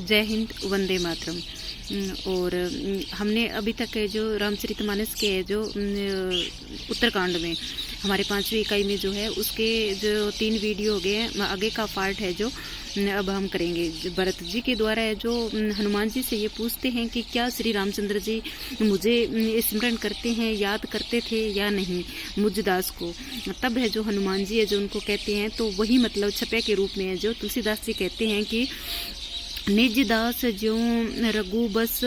जय हिंद, वंदे मातरम। और हमने अभी तक है जो रामचरितमानस के है जो उत्तरकांड में हमारे 5वीं इकाई में जो है उसके जो 3 वीडियो हो गए हैं, आगे का पार्ट है जो अब हम करेंगे। भरत जी के द्वारा है जो हनुमान जी से ये पूछते हैं कि क्या श्री रामचंद्र जी मुझे स्मरण करते हैं, याद करते थे या नहीं मुझ दास को। तब है जो हनुमान जी है जो उनको कहते हैं, तो वही मतलब छपे के रूप में है जो तुलसीदास जी कहते हैं कि निज दास ज्यों रघु बस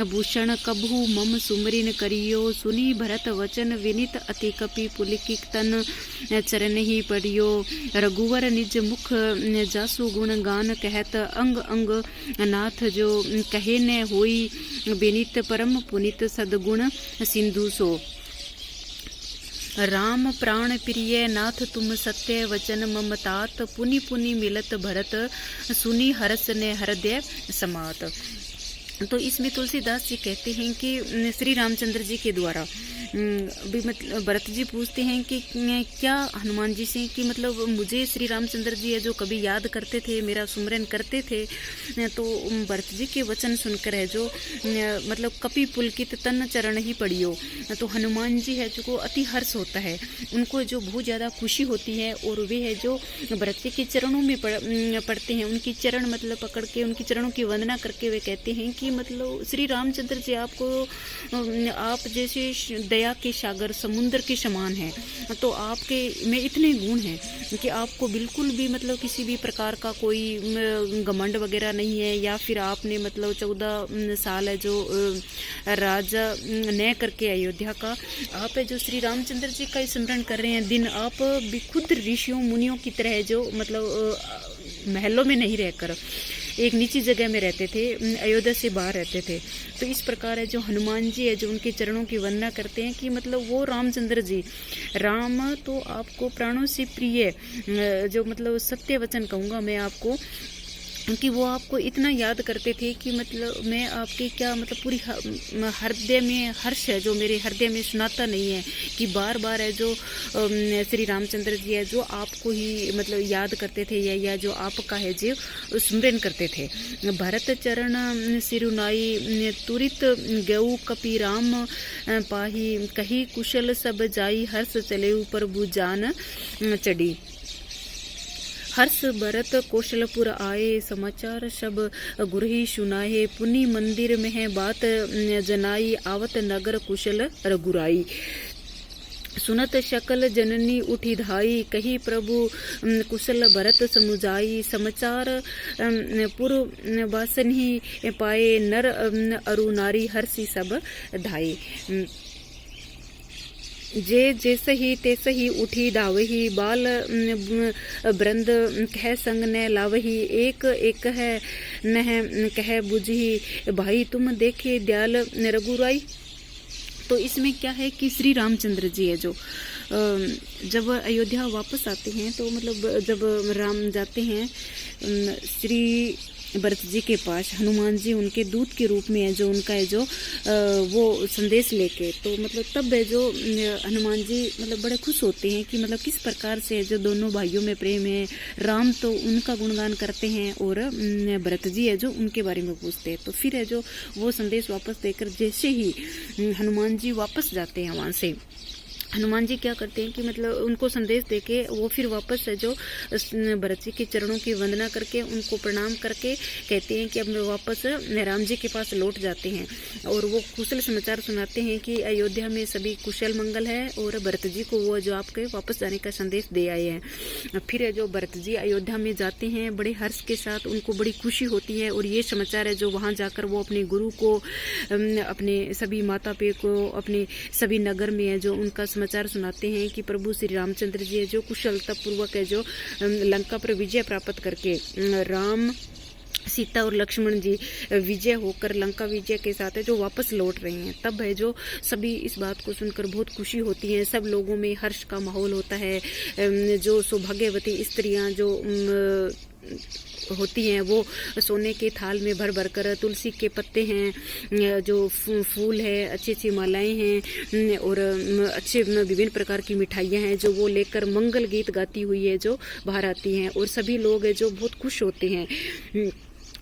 भूषण कबहू मम सुमरिन करियो, सुनी भरत वचन विनित अति कपि पुलकित तन चरण ही पढ़ियो। रघुवर निज मुख जासु गुण गान कहत, अंग अंग नाथ जो कहे न होई, विनित परम पुनित सदगुण सिंधु सो। राम प्राण प्रिय नाथ तुम सत्य वचन मम तात, पुनि पुनि मिलत भरत सुनी हरस ने हृदय समात। तो इसमें तुलसीदास जी कहते हैं कि श्री रामचंद्र जी के द्वारा भी मतलब भरत जी पूछते हैं कि क्या हनुमान जी से कि मतलब मुझे श्री रामचंद्र जी है जो कभी याद करते थे, मेरा सुमरन करते थे। तो भरत जी के वचन सुनकर है जो मतलब कपि पुलकित तन चरण ही पढ़ियो। तो हनुमान जी है जो अति हर्ष होता है, उनको जो बहुत ज़्यादा खुशी होती है और वे है जो भरत जी के चरणों में पढ़ते हैं। उनकी चरण मतलब पकड़ के उनकी चरणों की वंदना करके वे कहते हैं कि मतलब श्री रामचंद्र जी आपको आप जैसे दया के सागर समुद्र के समान है, तो आपके में इतने गुण हैं कि आपको बिल्कुल भी मतलब किसी भी प्रकार का कोई घमंड वगैरह नहीं है, या फिर आपने मतलब 14 साल है जो राजा न करके अयोध्या का आप है जो श्री रामचंद्र जी का स्मरण कर रहे हैं। दिन आप भी खुद ऋषियों मुनियों की तरह जो मतलब महलों में नहीं रहकर एक निजी जगह में रहते थे, अयोध्या से बाहर रहते थे। तो इस प्रकार है जो हनुमान जी है जो उनके चरणों की वंदना करते हैं कि मतलब वो रामचंद्र जी, राम तो आपको प्राणों से प्रिय जो मतलब सत्य वचन कहूँगा मैं आपको, कि वो आपको इतना याद करते थे कि मतलब मैं आपके क्या मतलब पूरी हृदय में हर्ष है जो मेरे हृदय में सुनाता नहीं है कि बार बार है जो श्री रामचंद्र जी है जो आपको ही मतलब याद करते थे या जो आपका है जो स्मरण करते थे। भरत चरण सिरुनाई तुरित गऊ कपि राम पाही, कही कुशल सब जाई हर्ष चले ऊपर बुजान चढ़ी। हर्ष भरत कौशलपुर आए, समाचार सब गुरही सुनाए, पुनि मंदिर में बात जनाई, आवत नगर कुशल रघुराई। सुनत शकल जननी उठी धाई, कही प्रभु कुशल भरत समुझाई, समाचार पुर वासनी पाए, नर अरु नारी हर्षि सब धाई। जे जैसे ही तैसे ही उठी धावही, बाल वृंद कह संग न लावही, एक एक है न कह बुझही, भाई तुम देखे दयाल रघुराई। तो इसमें क्या है कि श्री रामचंद्र जी है जो जब अयोध्या वापस आते हैं, तो मतलब जब राम जाते हैं श्री भरत जी के पास, हनुमान जी उनके दूत के रूप में है जो उनका है जो वो संदेश लेके, तो मतलब तब है जो हनुमान जी मतलब बड़े खुश होते हैं कि मतलब किस प्रकार से है जो दोनों भाइयों में प्रेम है। राम तो उनका गुणगान करते हैं और भरत जी है जो उनके बारे में पूछते हैं। तो फिर है जो वो संदेश वापस देकर जैसे ही हनुमान जी वापस जाते हैं वहाँ से, हनुमान जी क्या करते हैं कि मतलब उनको संदेश देके वो फिर वापस है जो भरत जी के चरणों की वंदना करके उनको प्रणाम करके कहते हैं कि अब वापस राम जी के पास लौट जाते हैं, और वो कुशल समाचार सुनाते हैं कि अयोध्या में सभी कुशल मंगल है और भरत जी को वो जो आपके वापस जाने का संदेश दे आए हैं। फिर है जो भरत जी अयोध्या में जाते हैं बड़े हर्ष के साथ, उनको बड़ी खुशी होती है, और ये समाचार है जो वहाँ जाकर वो अपने गुरु को, अपने सभी माता पिता को, अपने सभी नगर में है जो उनका समाचार सुनाते हैं कि प्रभु श्री रामचंद्र जी है जो कुशलता पूर्वक है जो लंका पर विजय प्राप्त करके राम सीता और लक्ष्मण जी विजय होकर लंका विजय के साथ है जो वापस लौट रहे हैं। तब है जो सभी इस बात को सुनकर बहुत खुशी होती है, सब लोगों में हर्ष का माहौल होता है। जो सौभाग्यवती स्त्रियां जो होती हैं वो सोने के थाल में भर भर कर, तुलसी के पत्ते हैं, जो फूल है, अच्छी अच्छी मालाएं हैं और अच्छे विभिन्न प्रकार की मिठाइयाँ हैं जो वो लेकर मंगल गीत गाती हुई है जो बाहर आती हैं, और सभी लोग है जो बहुत खुश होते हैं।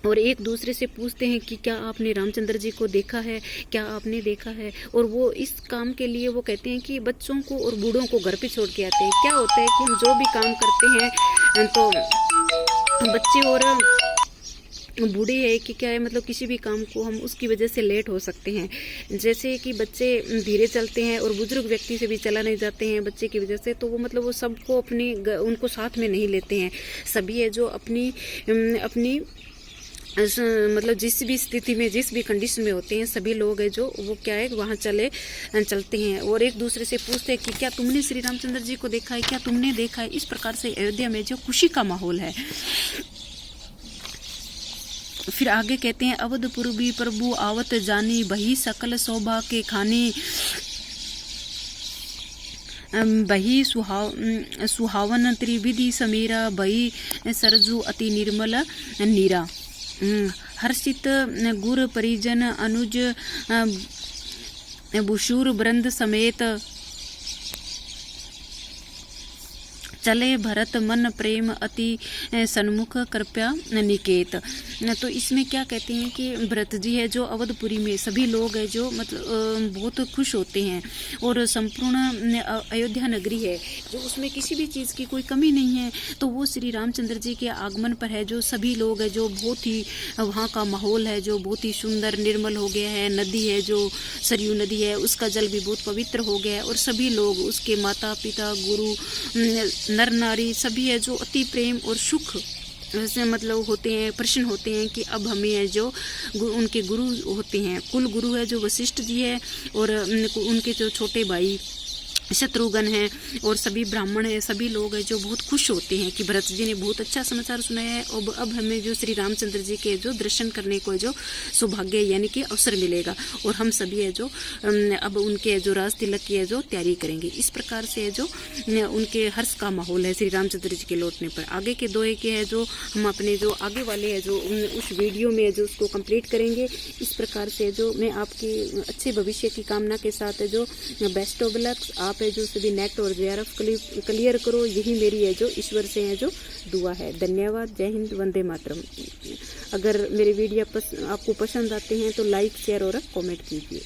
और एक दूसरे से पूछते हैं कि क्या आपने रामचंद्र जी को देखा है, क्या आपने देखा है। और वो इस काम के लिए वो कहते हैं कि बच्चों को और बूढ़ों को घर पे छोड़ के आते हैं। क्या होता है कि हम जो भी काम करते हैं तो बच्चे और बूढ़े है कि क्या है, मतलब किसी भी काम को हम उसकी वजह से लेट हो सकते हैं। जैसे कि बच्चे धीरे चलते हैं और बुजुर्ग व्यक्ति से भी चला नहीं जाते हैं बच्चे की वजह से, तो वो मतलब वो सबको अपनी उनको साथ में नहीं लेते हैं। सभी है जो अपनी अपनी मतलब जिस भी स्थिति में जिस भी कंडीशन में होते हैं सभी लोग हैं जो वो क्या है वहाँ चलते हैं और एक दूसरे से पूछते हैं कि क्या तुमने श्री रामचंद्र जी को देखा है, क्या तुमने देखा है। इस प्रकार से अयोध्या में जो खुशी का माहौल है। फिर आगे कहते हैं अवधपुर भी प्रभु आवत जानी, बही सकल शोभा के खानी, बही सुहावन त्रिविधि समीरा, बही सरजू अति निर्मल नीरा। हर्षित गुर परिजन अनुज बुशूर वृंद समेत, चले भरत मन प्रेम अति सन्मुख कृपया निकेत। तो इसमें क्या कहते हैं कि भरत जी है जो अवधपुरी में सभी लोग है जो मतलब बहुत खुश होते हैं और संपूर्ण अयोध्या नगरी है जो उसमें किसी भी चीज़ की कोई कमी नहीं है। तो वो श्री रामचंद्र जी के आगमन पर है जो सभी लोग है जो बहुत ही वहाँ का माहौल है जो बहुत ही सुंदर निर्मल हो गया है। नदी है जो सरयू नदी है उसका जल भी बहुत पवित्र हो गया है और सभी लोग उसके माता पिता गुरु नर नारी सभी है जो अति प्रेम और सुख से मतलब होते हैं, प्रसन्न होते हैं कि अब हमें है जो उनके गुरु होते हैं, कुल गुरु है जो वशिष्ठ जी है और उनके जो छोटे भाई शत्रुघ्न है और सभी ब्राह्मण है, सभी लोग हैं जो बहुत खुश होते हैं कि भरत जी ने बहुत अच्छा समाचार सुनाया है। अब हमें जो श्री रामचंद्र जी के जो दर्शन करने को जो सौभाग्य यानी कि अवसर मिलेगा और हम सभी है जो अब उनके जो राज तिलक की है जो तैयारी करेंगे। इस प्रकार से है जो उनके हर्ष का माहौल है श्री रामचंद्र जी के लौटने पर। आगे के दोहे के है जो हम अपने जो आगे वाले है जो उस वीडियो में जो उसको कंप्लीट करेंगे। इस प्रकार से जो मैं आपकी अच्छे भविष्य की कामना के साथ है जो बेस्ट ऑफ लक। आप है जो सभी नेट और जेआरएफ क्लियर करो, यही मेरी है जो ईश्वर से है जो दुआ है। धन्यवाद। जय हिंद। वंदे मातरम। अगर मेरे वीडियो आपको पसंद आते हैं तो लाइक शेयर और कमेंट कीजिए।